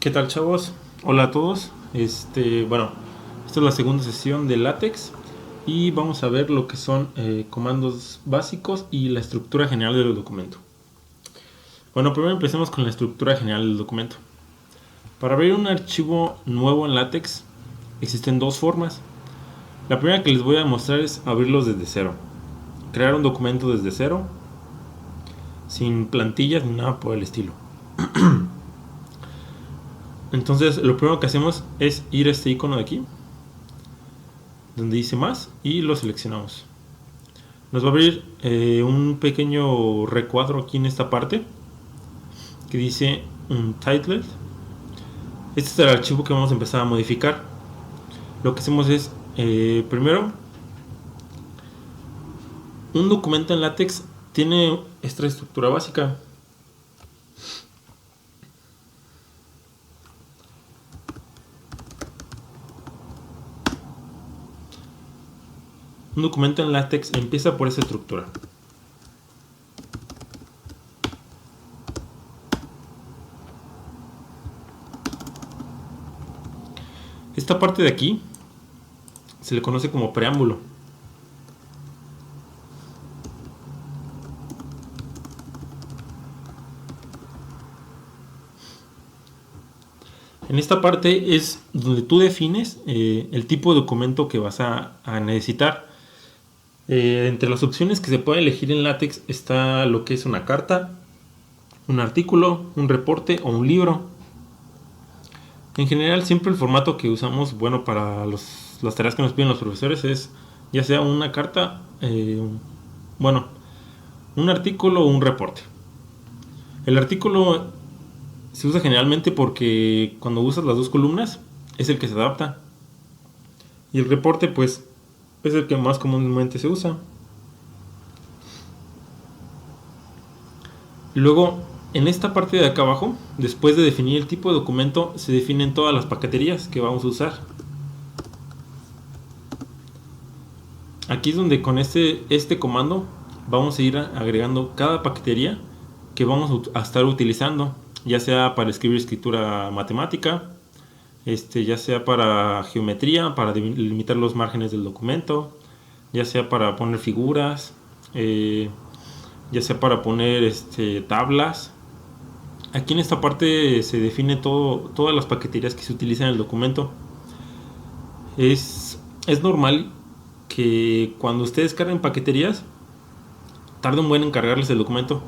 ¿Qué tal, chavos? Hola a todos. Bueno, esta es la segunda sesión de LaTeX y vamos a ver lo que son comandos básicos y la estructura general del documento. Bueno, primero empecemos con la estructura general del documento. Para abrir un archivo nuevo en LaTeX existen dos formas. La primera que les voy a mostrar es abrirlos desde cero. Crear un documento desde cero, sin plantillas ni nada por el estilo. Entonces lo primero que hacemos es ir a este icono de aquí, donde dice más, y lo seleccionamos. Nos va a abrir un pequeño recuadro aquí en esta parte que dice Untitled. Este es el archivo que vamos a empezar a modificar. Lo que hacemos es primero, un documento en LaTeX tiene esta estructura básica. Un documento en LaTeX empieza por esa estructura. Esta parte de aquí se le conoce como preámbulo. En esta parte es donde tú defines el tipo de documento que vas a necesitar. Entre las opciones que se puede elegir en LaTeX está lo que es una carta, un artículo, un reporte o un libro. En general, siempre el formato que usamos, bueno, para las tareas que nos piden los profesores es ya sea una carta, un artículo o un reporte. El artículo se usa generalmente porque cuando usas las dos columnas es el que se adapta. Y el reporte, pues, es el que más comúnmente se usa. Y luego, en esta parte de acá abajo, después de definir el tipo de documento, se definen todas las paqueterías que vamos a usar. Aquí es donde con este comando vamos a ir agregando cada paquetería que vamos a estar utilizando, ya sea para escribir escritura matemática, ya sea para geometría, para delimitar los márgenes del documento, ya sea para poner figuras, ya sea para poner tablas. Aquí en esta parte se define todas las paqueterías que se utilizan en el documento. Es normal que cuando ustedes carguen paqueterías tarde un buen en cargarles el documento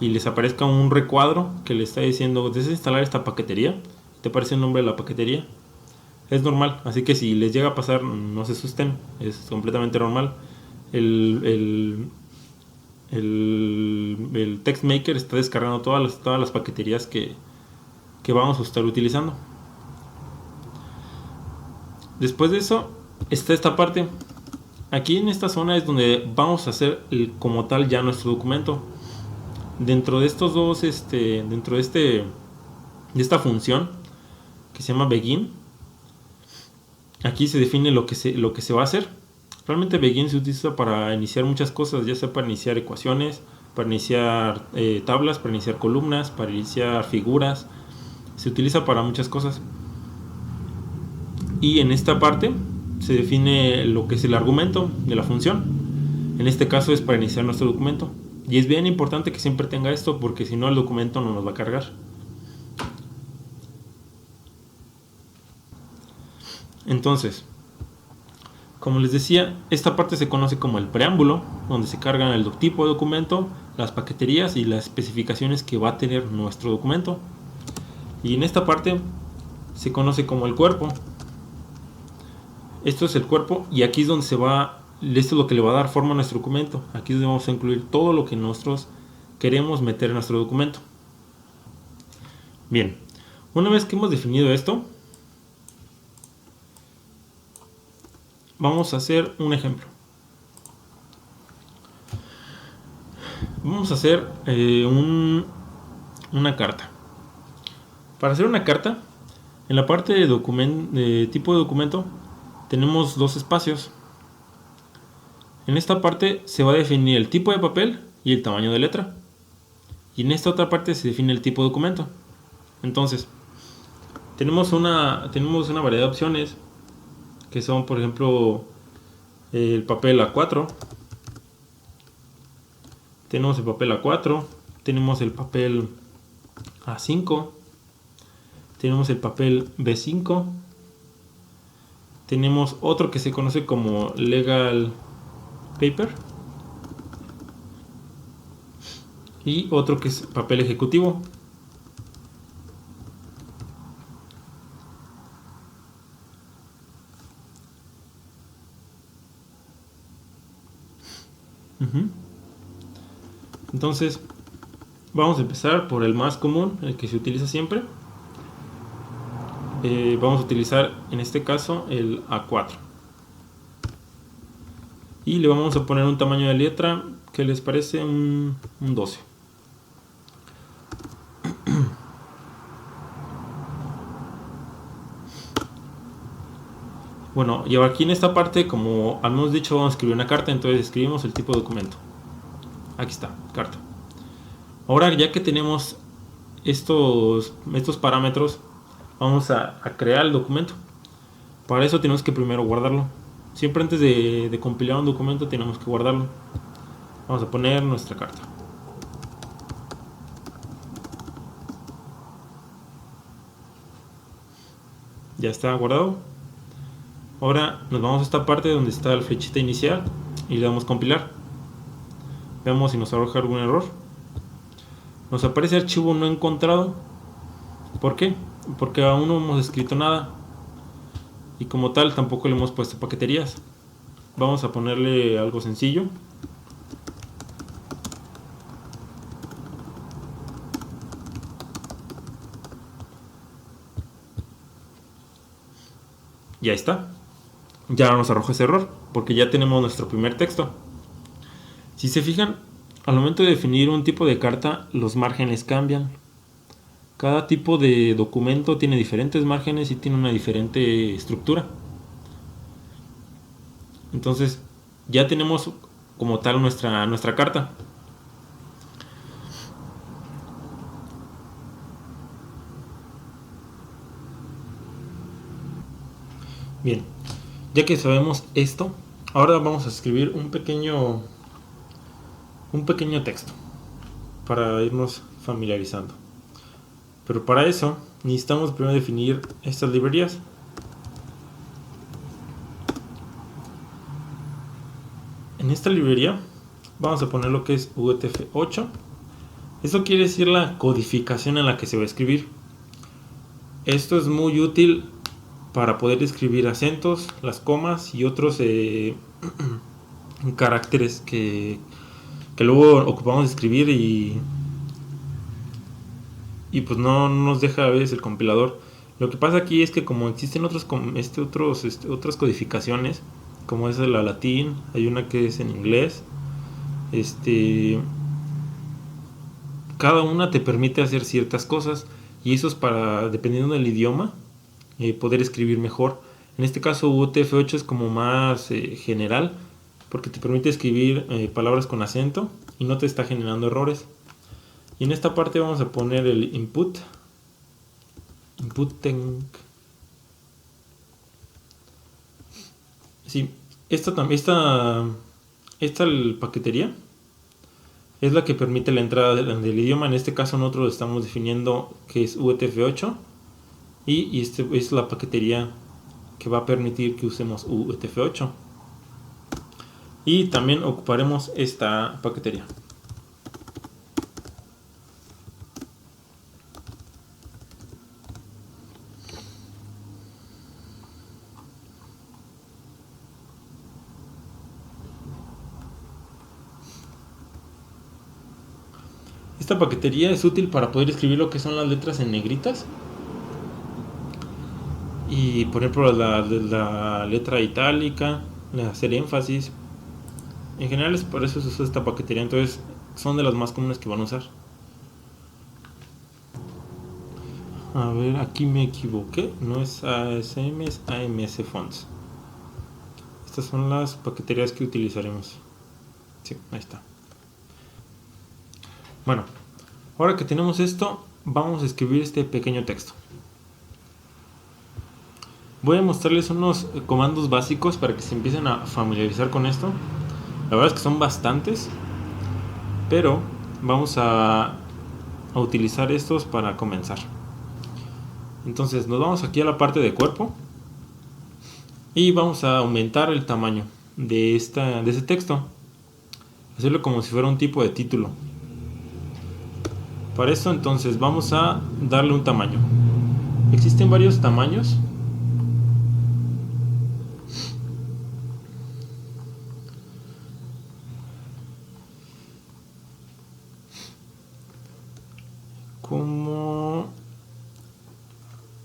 y les aparezca un recuadro que le está diciendo desinstalar esta paquetería. Te aparece el nombre de la paquetería. Es normal, así que si les llega a pasar, no se asusten, es completamente normal. El TextMaker está descargando todas las paqueterías que vamos a estar utilizando. Después de eso está esta parte. Aquí en esta zona es donde vamos a hacer como tal ya nuestro documento. Dentro de estos dos, dentro de esta función que se llama begin, aquí se define lo que se va a hacer. Realmente begin se utiliza para iniciar muchas cosas, ya sea para iniciar ecuaciones, para iniciar tablas, para iniciar columnas, para iniciar figuras. Se utiliza para muchas cosas. Y en esta parte se define lo que es el argumento de la función. En este caso es para iniciar nuestro documento. Y es bien importante que siempre tenga esto, porque si no el documento no nos va a cargar. Entonces, como les decía, esta parte se conoce como el preámbulo, donde se cargan el tipo de documento, las paqueterías y las especificaciones que va a tener nuestro documento. Y en esta parte se conoce como el cuerpo. Esto es el cuerpo y aquí es donde esto es lo que le va a dar forma a nuestro documento. Aquí es donde vamos a incluir todo lo que nosotros queremos meter en nuestro documento. Bien, una vez que hemos definido esto, vamos a hacer un ejemplo. Vamos a hacer una carta. Para hacer una carta, en la parte de tipo de documento tenemos dos espacios. En esta parte se va a definir el tipo de papel y el tamaño de letra. Y en esta otra parte se define el tipo de documento. Entonces, tenemos una variedad de opciones que son, por ejemplo, el papel A4. Tenemos el papel A4, tenemos el papel A5, tenemos el papel B5, tenemos otro que se conoce como legal paper y otro que es papel ejecutivo. Entonces vamos a empezar por el más común, el que se utiliza siempre. Vamos a utilizar en este caso el A4 y le vamos a poner un tamaño de letra que les parece un 12. Bueno, y aquí en esta parte, como habíamos dicho, vamos a escribir una carta, entonces escribimos el tipo de documento. Aquí está, carta. Ahora, ya que tenemos estos parámetros, vamos a crear el documento. Para eso tenemos que primero guardarlo. Siempre antes de compilar un documento tenemos que guardarlo. Vamos a poner nuestra carta. Ya está guardado. Ahora nos vamos a esta parte donde está la flechita inicial y le damos compilar. Veamos si nos arroja algún error. Nos aparece archivo no encontrado. ¿Por qué? Porque aún no hemos escrito nada. Y como tal tampoco le hemos puesto paqueterías. Vamos a ponerle algo sencillo. Ya está. Ya nos arroja ese error porque ya tenemos nuestro primer texto. Si se fijan, al momento de definir un tipo de carta, los márgenes cambian. Cada tipo de documento tiene diferentes márgenes y tiene una diferente estructura. Entonces ya tenemos como tal nuestra carta. Bien, ya que sabemos esto, ahora vamos a escribir un pequeño texto para irnos familiarizando. Pero para eso necesitamos primero definir estas librerías. En esta librería vamos a poner lo que es UTF-8. Esto quiere decir la codificación en la que se va a escribir. Esto es muy útil para poder escribir acentos, las comas y otros caracteres que luego ocupamos de escribir y pues no nos deja a veces el compilador. Lo que pasa aquí es que como existen otras codificaciones, como es la latín, hay una que es en inglés, cada una te permite hacer ciertas cosas y eso es para, dependiendo del idioma, poder escribir mejor. En este caso UTF-8 es como más general porque te permite escribir palabras con acento y no te está generando errores. Y en esta parte vamos a poner el input tank. Sí, esta paquetería es la que permite la entrada del idioma. En este caso nosotros estamos definiendo que es UTF-8 y esta es la paquetería que va a permitir que usemos UTF-8. Y también ocuparemos esta paquetería. Esta paquetería es útil para poder escribir lo que son las letras en negritas. Y por ejemplo la letra itálica, hacer énfasis. En general es por eso se usa esta paquetería, entonces son de las más comunes que van a usar. A ver, aquí me equivoqué, no es ASM, es AMS Fonts. Estas son las paqueterías que utilizaremos. Sí, ahí está. Bueno, ahora que tenemos esto, vamos a escribir este pequeño texto. Voy a mostrarles unos comandos básicos para que se empiecen a familiarizar con esto. La verdad es que son bastantes, pero vamos a utilizar estos para comenzar. Entonces nos vamos aquí a la parte de cuerpo y vamos a aumentar el tamaño de ese texto, hacerlo como si fuera un tipo de título. Para eso entonces vamos a darle un tamaño. Existen varios tamaños.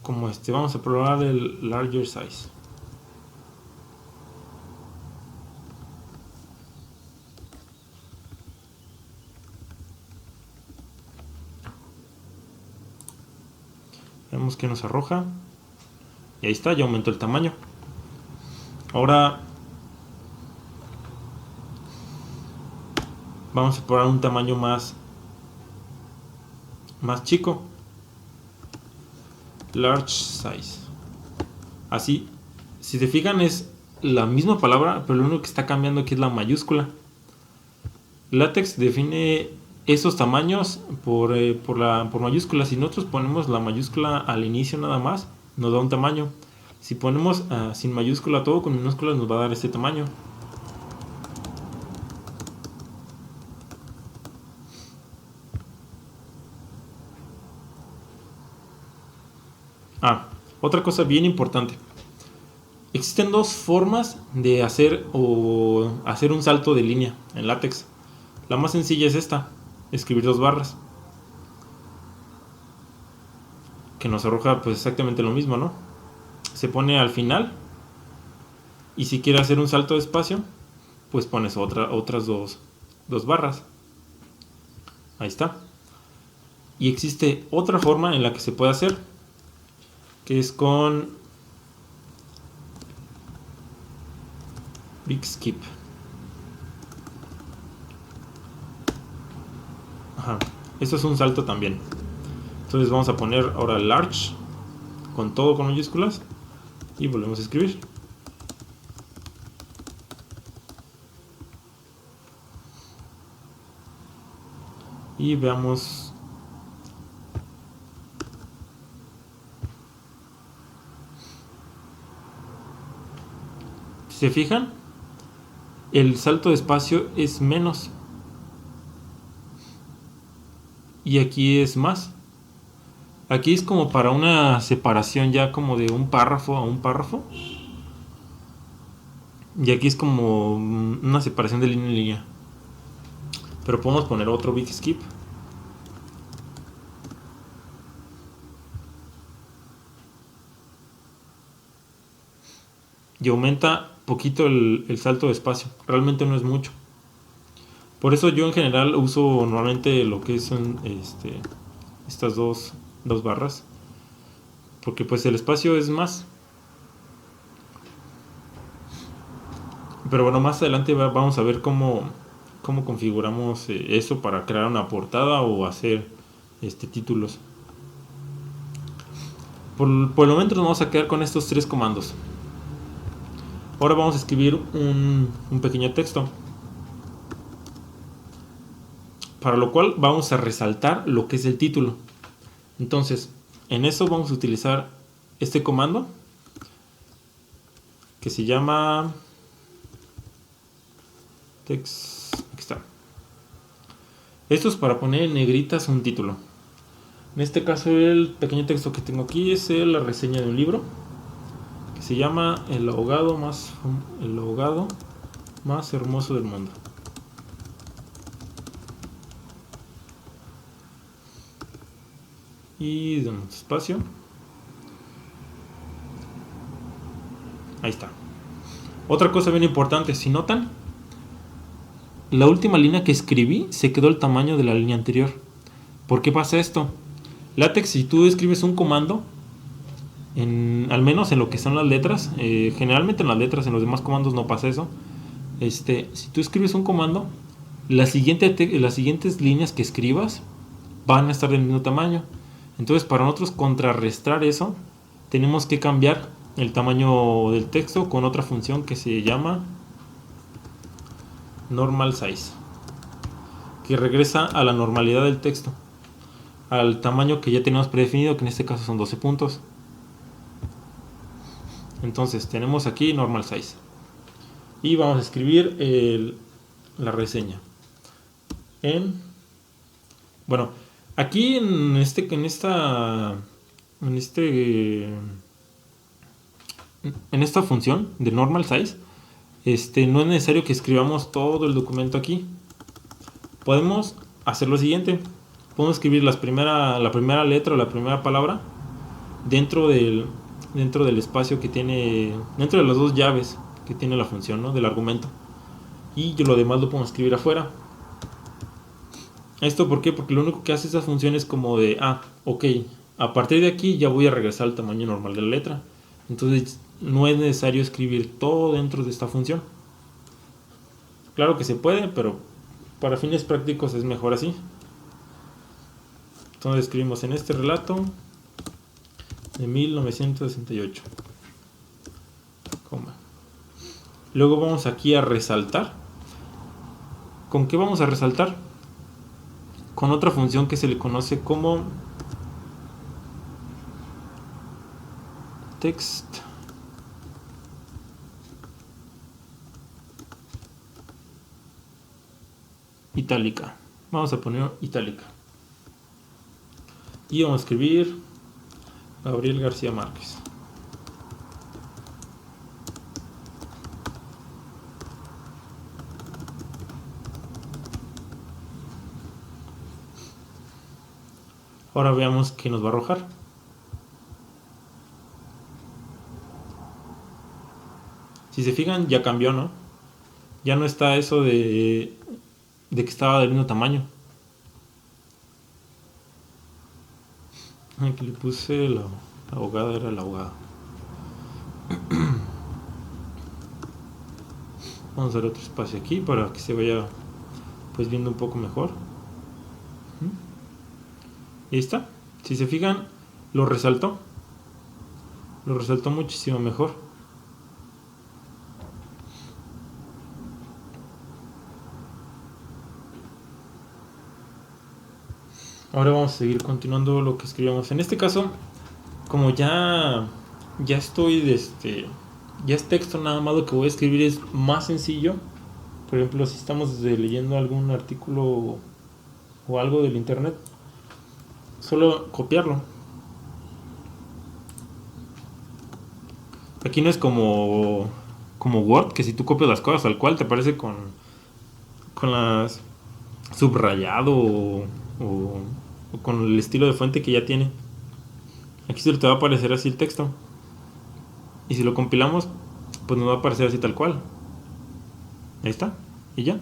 Como este, vamos a probar el larger size. Vemos que nos arroja. Y ahí está, ya aumentó el tamaño. Ahora vamos a probar un tamaño más chico. Large size. Así, si se fijan, es la misma palabra, pero lo único que está cambiando aquí es la mayúscula. LaTeX define esos tamaños por mayúsculas. Si nosotros ponemos la mayúscula al inicio nada más, nos da un tamaño. Si ponemos sin mayúscula todo con minúsculas, nos va a dar este tamaño. Otra cosa bien importante. Existen dos formas de hacer un salto de línea en LaTeX. La más sencilla es esta, escribir dos barras, que nos arroja pues exactamente lo mismo, ¿no? Se pone al final, y si quiere hacer un salto de espacio, pues pones otras dos barras. Ahí está. Y existe otra forma en la que se puede hacer, que es con Big Skip. Esto es un salto también. Entonces vamos a poner ahora large con todo con mayúsculas y volvemos a escribir. Y veamos. Si se fijan, el salto de espacio es menos. Y aquí es más. Aquí es como para una separación ya como de un párrafo a un párrafo. Y aquí es como una separación de línea en línea. Pero podemos poner otro big skip. Y aumenta poquito el salto de espacio. Realmente no es mucho. Por eso yo en general uso normalmente lo que son estas dos barras. Porque pues el espacio es más. Pero bueno, más adelante vamos a ver cómo configuramos eso para crear una portada o hacer títulos. Por el momento nos vamos a quedar con estos tres comandos. Ahora vamos a escribir un pequeño texto, para lo cual vamos a resaltar lo que es el título. Entonces, en eso vamos a utilizar este comando que se llama text. Aquí está. Esto es para poner en negritas un título. En este caso, el pequeño texto que tengo aquí es la reseña de un libro que se llama El ahogado más hermoso del mundo. Y damos espacio. Ahí está. Otra cosa bien importante, si notan, la última línea que escribí se quedó el tamaño de la línea anterior. ¿Por qué pasa esto? LaTeX, si tú escribes un comando, al menos en lo que son las letras, generalmente en las letras, en los demás comandos no pasa eso. Si tú escribes un comando, las siguientes líneas que escribas van a estar del mismo tamaño. Entonces, para nosotros contrarrestar eso, tenemos que cambiar el tamaño del texto con otra función que se llama normal size, que regresa a la normalidad del texto, al tamaño que ya tenemos predefinido, que en este caso son 12 puntos. Entonces tenemos aquí normal size y vamos a escribir la reseña bueno, aquí en esta función de normal size, no es necesario que escribamos todo el documento aquí. Podemos hacer lo siguiente: podemos escribir la primera letra o la primera palabra dentro del espacio que tiene, dentro de las dos llaves que tiene la función, ¿no?, del argumento, y lo demás lo podemos escribir afuera. ¿Esto por qué? Porque lo único que hace esa función es como de, ok, a partir de aquí ya voy a regresar al tamaño normal de la letra. Entonces no es necesario escribir todo dentro de esta función. Claro que se puede, pero para fines prácticos es mejor así. Entonces escribimos en este relato de 1968, coma. Luego vamos aquí a resaltar. ¿Con qué vamos a resaltar? Con otra función que se le conoce como text itálica. Vamos a poner itálica y vamos a escribir Gabriel García Márquez. Ahora veamos qué nos va a arrojar. Si se fijan, ya cambió, ¿no? Ya no está eso de que estaba del mismo tamaño. Aquí le puse la abogada, era la abogada. Vamos a dar otro espacio aquí para que se vaya pues viendo un poco mejor. Y ahí está. Si se fijan, lo resaltó muchísimo mejor. Ahora vamos a seguir continuando lo que escribimos. En este caso, como ya estoy ya es texto, nada más lo que voy a escribir es más sencillo. Por ejemplo, si estamos leyendo algún artículo o algo del internet, solo copiarlo. Aquí no es como Word, que si tú copias las cosas al cual te aparece con las subrayado o con el estilo de fuente que ya tiene. Aquí solo te va a aparecer así el texto, y si lo compilamos pues nos va a aparecer así tal cual. Ahí está, y ya.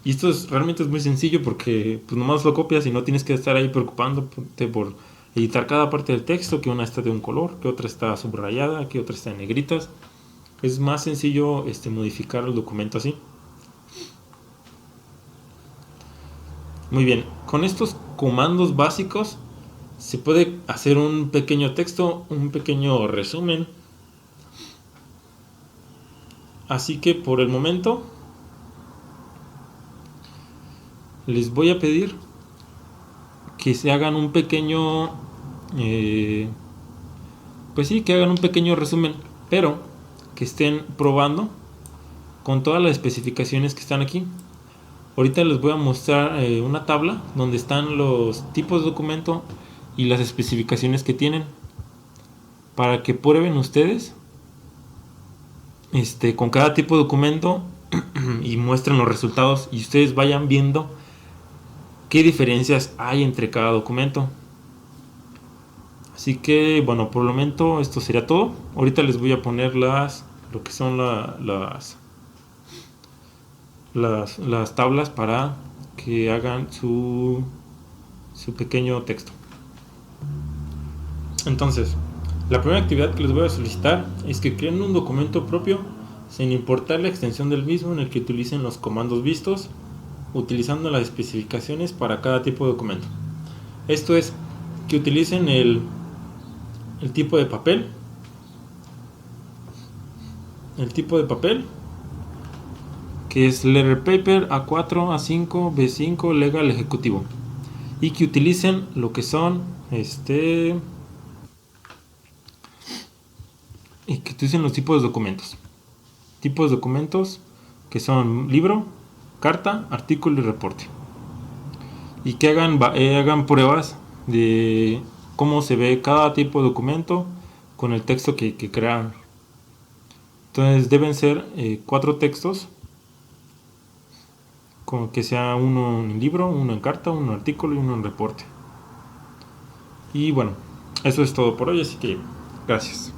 Y esto realmente es muy sencillo porque pues nomás lo copias y no tienes que estar ahí preocupándote por editar cada parte del texto, que una está de un color, que otra está subrayada, que otra está en negritas. Es más sencillo modificar el documento así. Muy bien, con estos comandos básicos se puede hacer un pequeño texto, un pequeño resumen. Así que por el momento les voy a pedir que se hagan un pequeño que hagan un pequeño resumen, pero que estén probando con todas las especificaciones que están aquí. Ahorita les voy a mostrar una tabla donde están los tipos de documento y las especificaciones que tienen, para que prueben ustedes con cada tipo de documento y muestren los resultados y ustedes vayan viendo qué diferencias hay entre cada documento. Así que bueno, por el momento esto sería todo. Ahorita les voy a poner lo que son las tablas para que hagan su pequeño texto. Entonces, la primera actividad que les voy a solicitar es que creen un documento propio sin importar la extensión del mismo, en el que utilicen los comandos vistos, utilizando las especificaciones para cada tipo de documento. Esto es, que utilicen el tipo de papel, el tipo de papel, que es letter paper, A4, A5, B5, legal, ejecutivo, y que utilicen lo que son y que utilicen los tipos de documentos. Tipos de documentos que son libro, carta, artículo y reporte. Y que hagan pruebas de cómo se ve cada tipo de documento con el texto que crearon. Entonces deben ser 4 textos, con que sea uno en libro, uno en carta, uno en artículo y uno en reporte. Y bueno, eso es todo por hoy, así que gracias.